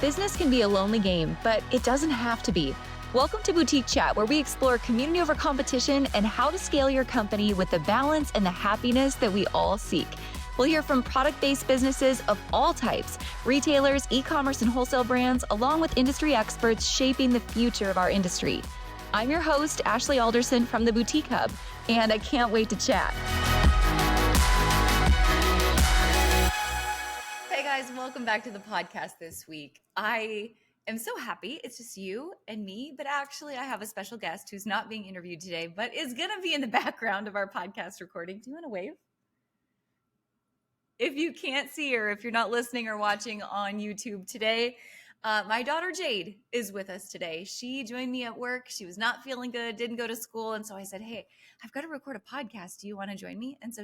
Business can be a lonely game, but it doesn't have to be. Welcome to Boutique Chat, where we explore community over competition and how to scale your company with the balance and the happiness that we all seek. We'll hear from product-based businesses of all types, retailers, e-commerce and wholesale brands, along with industry experts shaping the future of our industry. I'm your host, Ashley Alderson from the Boutique Hub, and I can't wait to chat. Hey guys, welcome back to the podcast this week. I am so happy. It's just you and me, but actually I have a special guest who's not being interviewed today, but is going to be in the background of our podcast recording. Do you want to wave? If you can't see her, if you're not listening or watching on YouTube today, my daughter Jade is with us today. She joined me at work. She was not feeling good, didn't go to school. And so I said, hey, I've got to record a podcast. Do you want to join me? And so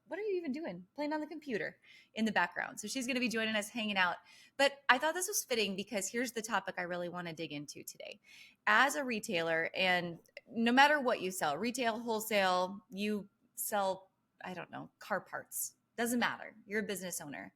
what are you even doing? Playing on the computer in the background. So she's going to be joining us, hanging out. But I thought this was fitting because here's the topic I really want to dig into today. As a retailer, and no matter what you sell, retail, wholesale, you sell, I don't know, car parts. Doesn't matter. You're a business owner.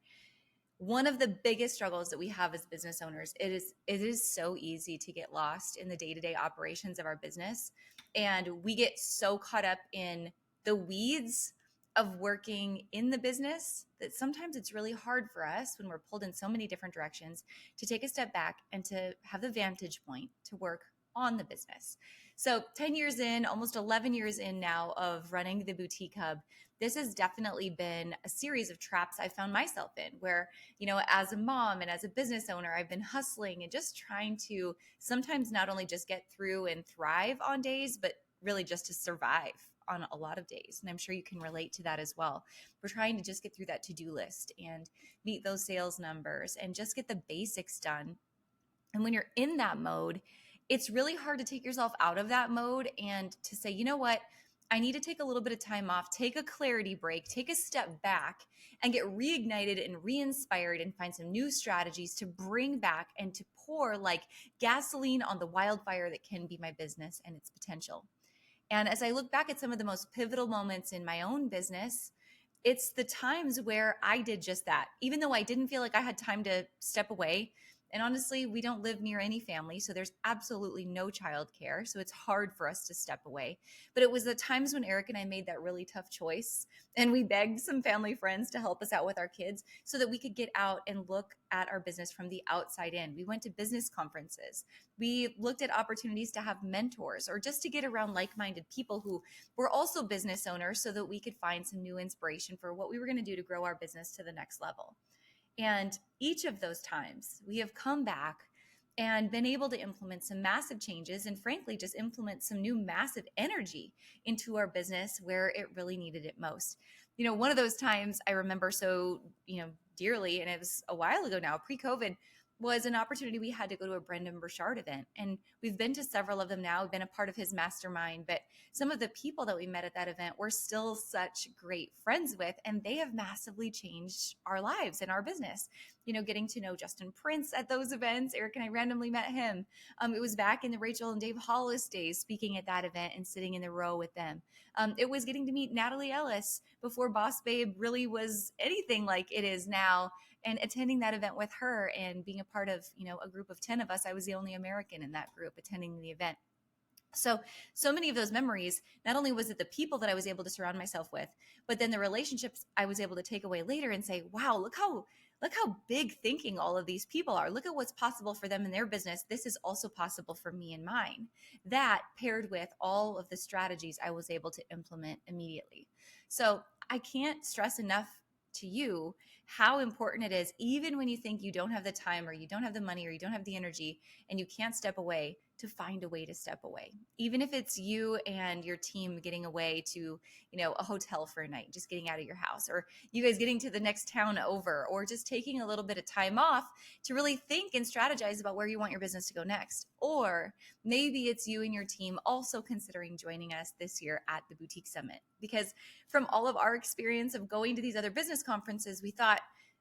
One of the biggest struggles that we have as business owners, it is so easy to get lost in the day-to-day operations of our business. And we get so caught up in the weeds of working in the business that sometimes it's really hard for us when we're pulled in so many different directions to take a step back and to have the vantage point to work on the business. So 10 years in, almost 11 years in now of running the Boutique Hub, this has definitely been a series of traps I found myself in where, as a mom and as a business owner, I've been hustling and just trying to sometimes not only just get through and thrive on days, but really just to survive on a lot of days. And I'm sure you can relate to that as well. We're trying to just get through that to-do list and meet those sales numbers and just get the basics done. And when you're in that mode, it's really hard to take yourself out of that mode and to say, you know what? I need to take a little bit of time off, take a clarity break, take a step back and get reignited and re-inspired and find some new strategies to bring back and to pour like gasoline on the wildfire that can be my business and its potential. And as I look back at some of the most pivotal moments in my own business, it's the times where I did just that. Even though I didn't feel like I had time to step away. And honestly, we don't live near any family, so there's absolutely no childcare. So it's hard for us to step away. But it was the times when Eric and I made that really tough choice. And we begged some family friends to help us out with our kids so that we could get out and look at our business from the outside in. We went to business conferences. We looked at opportunities to have mentors or just to get around like-minded people who were also business owners so that we could find some new inspiration for what we were going to do to grow our business to the next level. And each of those times we have come back and been able to implement some massive changes and frankly, just implement some new massive energy into our business where it really needed it most. One of those times I remember so, dearly, and it was a while ago now, pre-COVID, was an opportunity we had to go to a Brendan Burchard event. And we've been to several of them now. We've been a part of his mastermind, but some of the people that we met at that event we're still such great friends with, and they have massively changed our lives and our business. Getting to know Justin Prince at those events. Eric and I randomly met him. It was back in the Rachel and Dave Hollis days speaking at that event and sitting in the row with them. It was getting to meet Natalie Ellis before Boss Babe really was anything like it is now. And attending that event with her and being a part of, a group of 10 of us. I was the only American in that group attending the event. So many of those memories, not only was it the people that I was able to surround myself with, but then the relationships I was able to take away later and say, wow, look how big thinking all of these people are. Look at what's possible for them in their business. This is also possible for me and mine. That paired with all of the strategies I was able to implement immediately. So I can't stress enough to you how important it is, even when you think you don't have the time or you don't have the money or you don't have the energy and you can't step away, to find a way to step away. Even if it's you and your team getting away to, a hotel for a night, just getting out of your house, or you guys getting to the next town over, or just taking a little bit of time off to really think and strategize about where you want your business to go next. Or maybe it's you and your team also considering joining us this year at the Boutique Summit. Because from all of our experience of going to these other business conferences, we thought,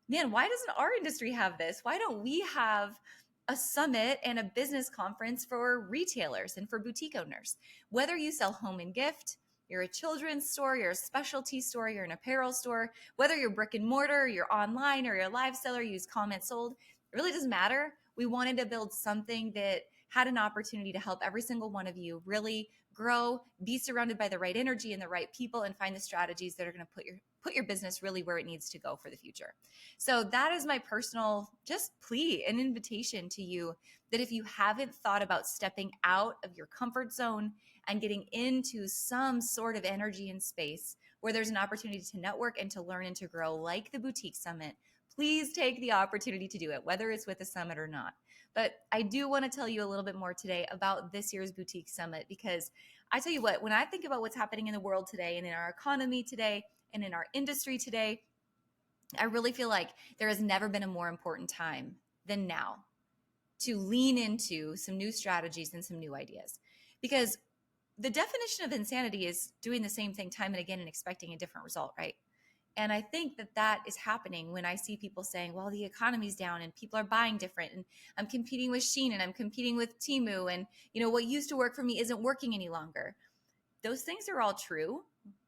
man, why doesn't our industry have this? Why don't we have a summit and a business conference for retailers and for boutique owners? Whether you sell home and gift, you're a children's store, you're a specialty store, you're an apparel store, whether you're brick and mortar, you're online, or you're a live seller, you use comments sold, It really doesn't matter. We wanted to build something that had an opportunity to help every single one of you really grow, be surrounded by the right energy and the right people, and find the strategies that are going to put your business really where it needs to go for the future. So that is my personal just plea and invitation to you, that if you haven't thought about stepping out of your comfort zone and getting into some sort of energy and space where there's an opportunity to network and to learn and to grow, like the Boutique Summit, please take the opportunity to do it, whether it's with the summit or not. But I do want to tell you a little bit more today about this year's Boutique Summit, because I tell you what, when I think about what's happening in the world today and in our economy today and in our industry today, I really feel like there has never been a more important time than now to lean into some new strategies and some new ideas. Because the definition of insanity is doing the same thing time and again and expecting a different result, right? And I think that that is happening when I see people saying, well, the economy's down and people are buying different, and I'm competing with Shein and I'm competing with Temu, and what used to work for me isn't working any longer. Those things are all true.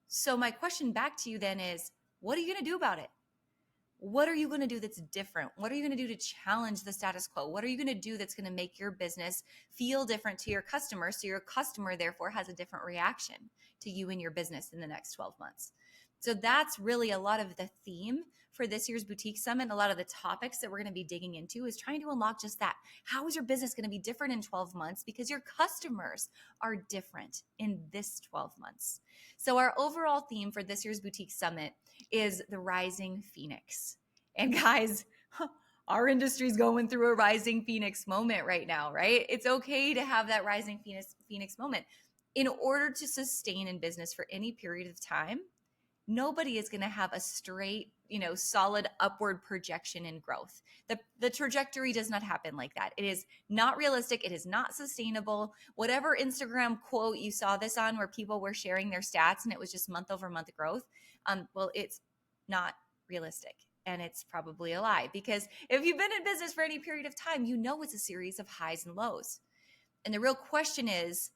So my question back to you then is, what are you going to do about it? What are you going to do that's different? What are you going to do to challenge the status quo? What are you going to do that's going to make your business feel different to your customer, so your customer therefore has a different reaction to you and your business in the next 12 months? So that's really a lot of the theme for this year's Boutique Summit. A lot of the topics that we're going to be digging into is trying to unlock just that. How is your business going to be different in 12 months? Because your customers are different in this 12 months. So our overall theme for this year's Boutique Summit is the Rising Phoenix. And guys, our industry's going through a Rising Phoenix moment right now, right? It's okay to have that Rising Phoenix moment. In order to sustain in business for any period of time, nobody is going to have a straight, solid upward projection in growth. The trajectory does not happen like that. It is not realistic. It is not sustainable. Whatever Instagram quote you saw this on, where people were sharing their stats and it was just month over month growth, well, it's not realistic. And it's probably a lie, because if you've been in business for any period of time, it's a series of highs and lows. And the real question is,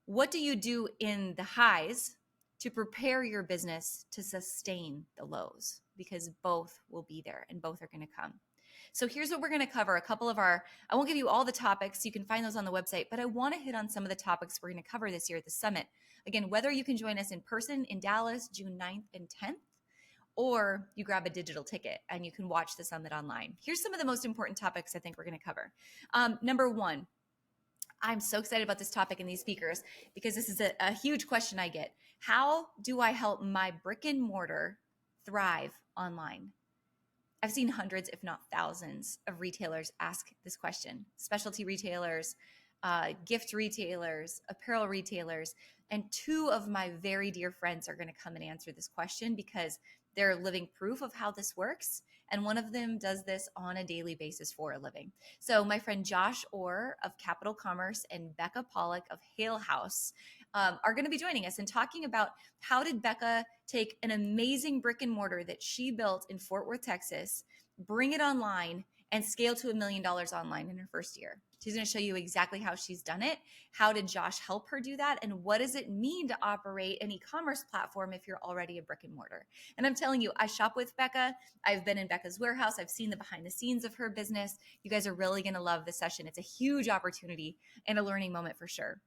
what do you do in the highs to prepare your business to sustain the lows? Because both will be there and both are going to come. So here's what we're going to cover. I won't give you all the topics. You can find those on the website, but I want to hit on some of the topics we're going to cover this year at the summit. Again, whether you can join us in person in Dallas, June 9th and 10th, or you grab a digital ticket and you can watch the summit online. Here's some of the most important topics I think we're going to cover. Number one, I'm so excited about this topic and these speakers, because this is a huge question I get. How do I help my brick and mortar thrive online? I've seen hundreds, if not thousands, of retailers ask this question. Specialty retailers, gift retailers, apparel retailers, and two of my very dear friends are going to come and answer this question, because they're living proof of how this works. And one of them does this on a daily basis for a living. So my friend Josh Orr of Capital Commerce and Becca Pollock of Hale House are going to be joining us and talking about how did Becca take an amazing brick and mortar that she built in Fort Worth, Texas, bring it online, and scale to $1 million online in her first year. She's going to show you exactly how she's done it. How did Josh help her do that? And what does it mean to operate an e-commerce platform if you're already a brick and mortar? And I'm telling you, I shop with Becca. I've been in Becca's warehouse. I've seen the behind the scenes of her business. You guys are really going to love this session. It's a huge opportunity and a learning moment for sure.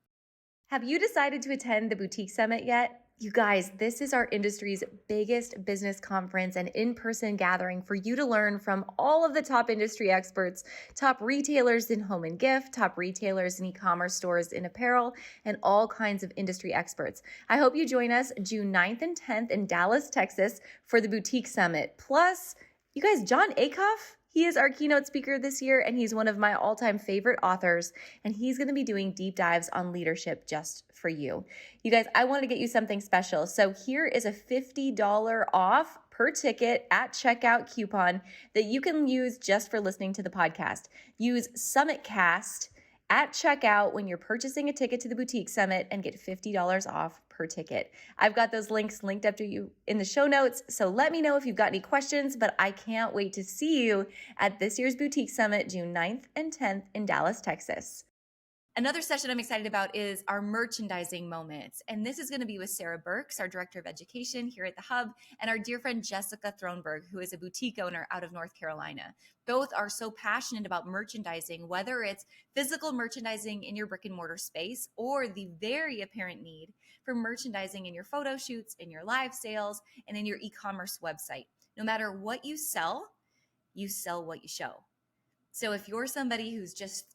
Have you decided to attend the Boutique Summit yet? You guys, this is our industry's biggest business conference and in-person gathering for you to learn from all of the top industry experts, top retailers in home and gift, top retailers in e-commerce stores in apparel, and all kinds of industry experts. I hope you join us June 9th and 10th in Dallas, Texas for the Boutique Summit. Plus, you guys, John Acuff, he is our keynote speaker this year, and he's one of my all-time favorite authors, and he's going to be doing deep dives on leadership just for you. You guys, I want to get you something special. So here is a $50 off per ticket at checkout coupon that you can use just for listening to the podcast. Use SummitCast at checkout when you're purchasing a ticket to the Boutique Summit and get $50 off per ticket. I've got those links linked up to you in the show notes, so let me know if you've got any questions, but I can't wait to see you at this year's Boutique Summit, June 9th and 10th in Dallas, Texas. Another session I'm excited about is our merchandising moments. And this is going to be with Sarah Burks, our Director of Education here at the Hub, and our dear friend Jessica Thronberg, who is a boutique owner out of North Carolina. Both are so passionate about merchandising, whether it's physical merchandising in your brick and mortar space or the very apparent need for merchandising in your photo shoots, in your live sales, and in your e-commerce website. No matter what you sell what you show. So if you're somebody who's just,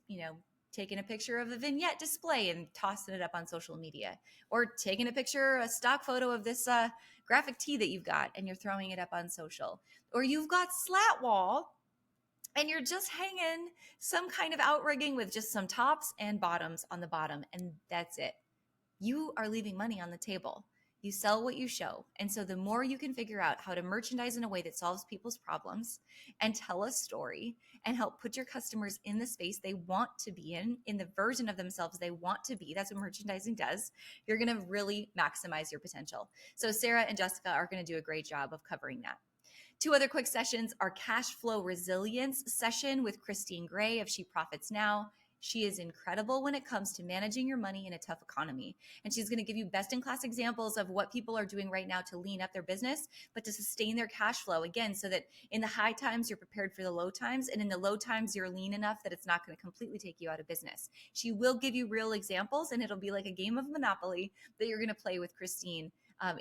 taking a picture of a vignette display and tossing it up on social media, or taking a stock photo of this graphic tee that you've got and you're throwing it up on social, or you've got slat wall and you're just hanging some kind of outrigging with just some tops and bottoms on the bottom, and that's it. You are leaving money on the table. You sell what you show. And so the more you can figure out how to merchandise in a way that solves people's problems and tell a story and help put your customers in the space they want to be in the version of themselves they want to be, that's what merchandising does, you're going to really maximize your potential. So Sarah and Jessica are going to do a great job of covering that. Two other quick sessions, our cash flow resilience session with Christine Gray of She Profits Now. She is incredible when it comes to managing your money in a tough economy. And she's going to give you best-in-class examples of what people are doing right now to lean up their business, but to sustain their cash flow, again, so that in the high times, you're prepared for the low times. And in the low times, you're lean enough that it's not going to completely take you out of business. She will give you real examples, and it'll be like a game of Monopoly that you're going to play with Christine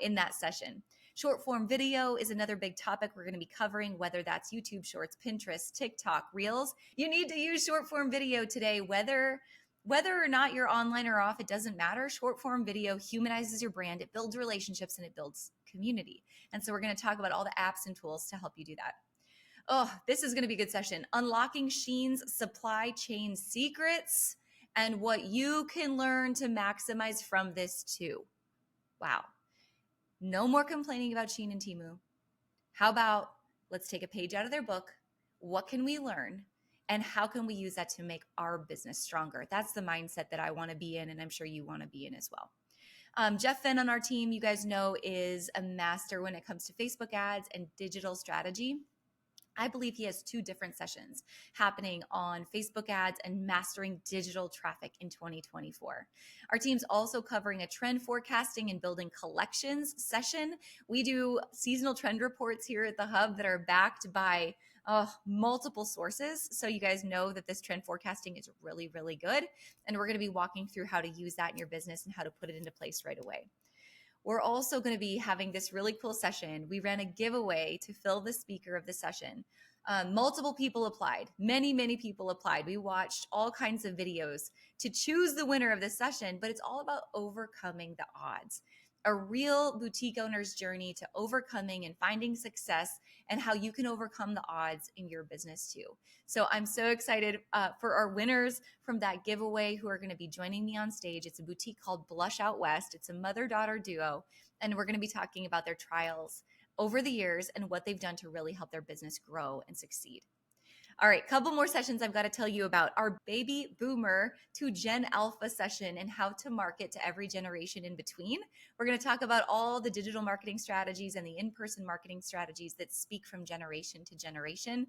in that session. Short form video is another big topic we're going to be covering, whether that's YouTube Shorts, Pinterest, TikTok, Reels. You need to use short form video today, whether or not you're online or off, it doesn't matter. Short form video humanizes your brand, it builds relationships, and it builds community. And so we're going to talk about all the apps and tools to help you do that. Oh, this is going to be a good session. Unlocking Shein's supply chain secrets and what you can learn to maximize from this too. Wow. No more complaining about Shein and Temu. How about let's take a page out of their book? What can we learn? And how can we use that to make our business stronger? That's the mindset that I want to be in, and I'm sure you want to be in as well. Jeff Finn on our team, you guys know, is a master when it comes to Facebook ads and digital strategy. I believe he has 2 different sessions happening on Facebook ads and mastering digital traffic in 2024. Our team's also covering a trend forecasting and building collections session. We do seasonal trend reports here at the Hub that are backed by multiple sources. So you guys know that this trend forecasting is really, really good. And we're going to be walking through how to use that in your business and how to put it into place right away. We're also going to be having this really cool session. We ran a giveaway to fill the speaker of the session. Multiple people applied. Many people applied. We watched all kinds of videos to choose the winner of this session, but it's all about overcoming the odds. A real boutique owner's journey to overcoming and finding success, and how you can overcome the odds in your business too. So I'm so excited for our winners from that giveaway who are going to be joining me on stage. It's a boutique called Blush Out West. It's a mother-daughter duo, and we're going to be talking about their trials over the years and what they've done to really help their business grow and succeed. All right, couple more sessions I've got to tell you about. Our baby boomer to Gen Alpha session and how to market to every generation in between. We're going to talk about all the digital marketing strategies and the in-person marketing strategies that speak from generation to generation.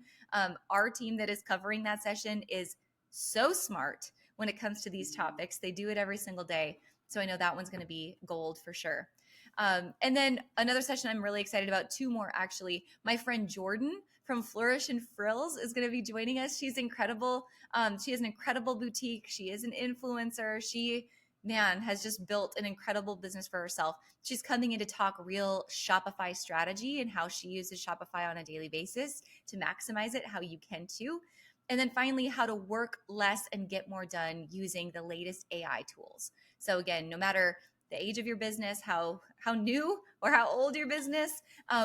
Our team that is covering that session is so smart when it comes to these topics. They do it every single day. So I know that one's going to be gold for sure. And then another session I'm really excited about, 2 more actually. My friend Jordan from Flourish and Frills is going to be joining us. She's incredible. She has an incredible boutique. She is an influencer. She, has just built an incredible business for herself. She's coming in to talk real Shopify strategy and how she uses Shopify on a daily basis to maximize it, how you can too. And then finally, how to work less and get more done using the latest AI tools. So again, no matter the age of your business, how new or how old your business,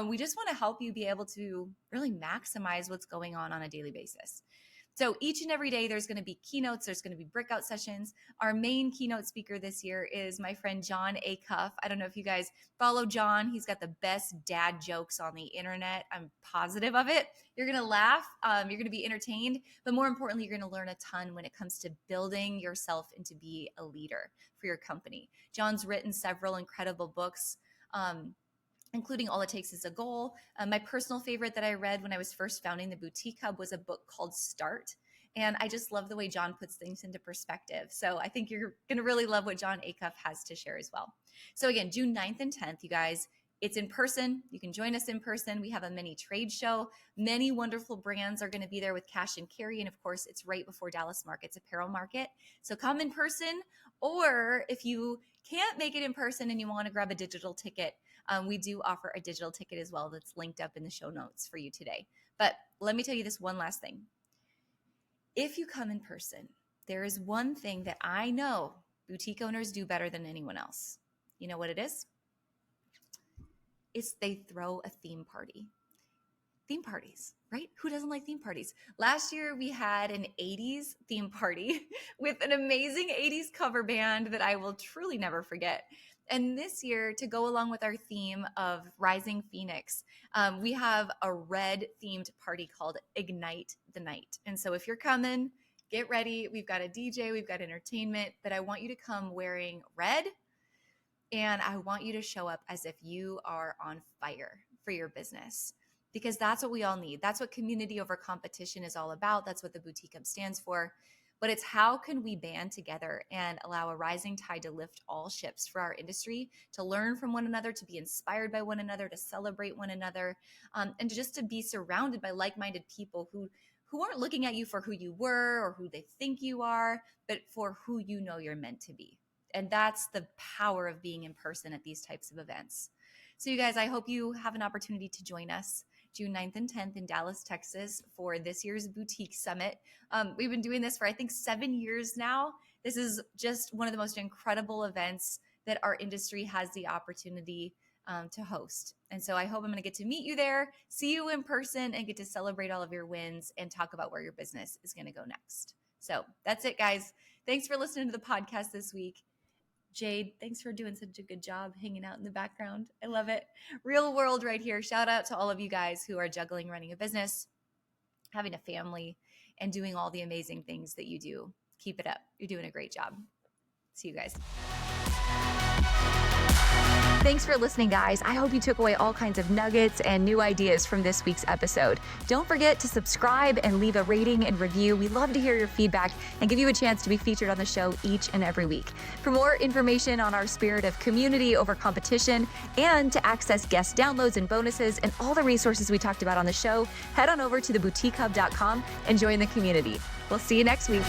we just want to help you be able to really maximize what's going on a daily basis. So each and every day, there's going to be keynotes. There's going to be breakout sessions. Our main keynote speaker this year is my friend John A. Cuff. I don't know if you guys follow John. He's got the best dad jokes on the internet. I'm positive of it. You're going to laugh. You're going to be entertained. But more importantly, you're going to learn a ton when it comes to building yourself and to be a leader for your company. John's written several incredible books, including All It Takes Is a Goal. My personal favorite that I read when I was first founding the Boutique Hub was a book called Start. And I just love the way John puts things into perspective. So I think you're going to really love what John Acuff has to share as well. So again, June 9th and 10th, you guys, it's in person. You can join us in person. We have a mini trade show. Many wonderful brands are going to be there with cash and carry. And of course, it's right before Dallas Market's apparel market. So come in person, or if you can't make it in person and you want to grab a digital ticket, we do offer a digital ticket as well that's linked up in the show notes for you today. But let me tell you this one last thing. If you come in person, there is one thing that I know boutique owners do better than anyone else. You know what it is? It's they throw a theme party. Theme parties, right? Who doesn't like theme parties? Last year, we had an 80s theme party with an amazing 80s cover band that I will truly never forget. And this year, to go along with our theme of Rising Phoenix, we have a red themed party called Ignite the Night. And so if you're coming, get ready. We've got a DJ, we've got entertainment, but I want you to come wearing red. And I want you to show up as if you are on fire for your business, because that's what we all need. That's what community over competition is all about. That's what the Boutique Hub stands for. But it's how can we band together and allow a rising tide to lift all ships for our industry, to learn from one another, to be inspired by one another, to celebrate one another, and just to be surrounded by like-minded people who aren't looking at you for who you were or who they think you are, but for who you know you're meant to be. And that's the power of being in person at these types of events. So you guys, I hope you have an opportunity to join us June 9th and 10th in Dallas, Texas for this year's Boutique Summit. We've been doing this for, I think, 7 years now. This is just one of the most incredible events that our industry has the opportunity to host. And so I hope I'm going to get to meet you there, see you in person, and get to celebrate all of your wins and talk about where your business is going to go next. So that's it, guys. Thanks for listening to the podcast this week. Jade, thanks for doing such a good job hanging out in the background. I love it. Real world right here. Shout out to all of you guys who are juggling running a business, having a family, and doing all the amazing things that you do. Keep it up. You're doing a great job. See you guys. Thanks for listening, guys. I hope you took away all kinds of nuggets and new ideas from this week's episode. Don't forget to subscribe and leave a rating and review. We love to hear your feedback and give you a chance to be featured on the show each and every week. For more information on our spirit of community over competition and to access guest downloads and bonuses and all the resources we talked about on the show, head on over to theboutiquehub.com and join the community. We'll see you next week.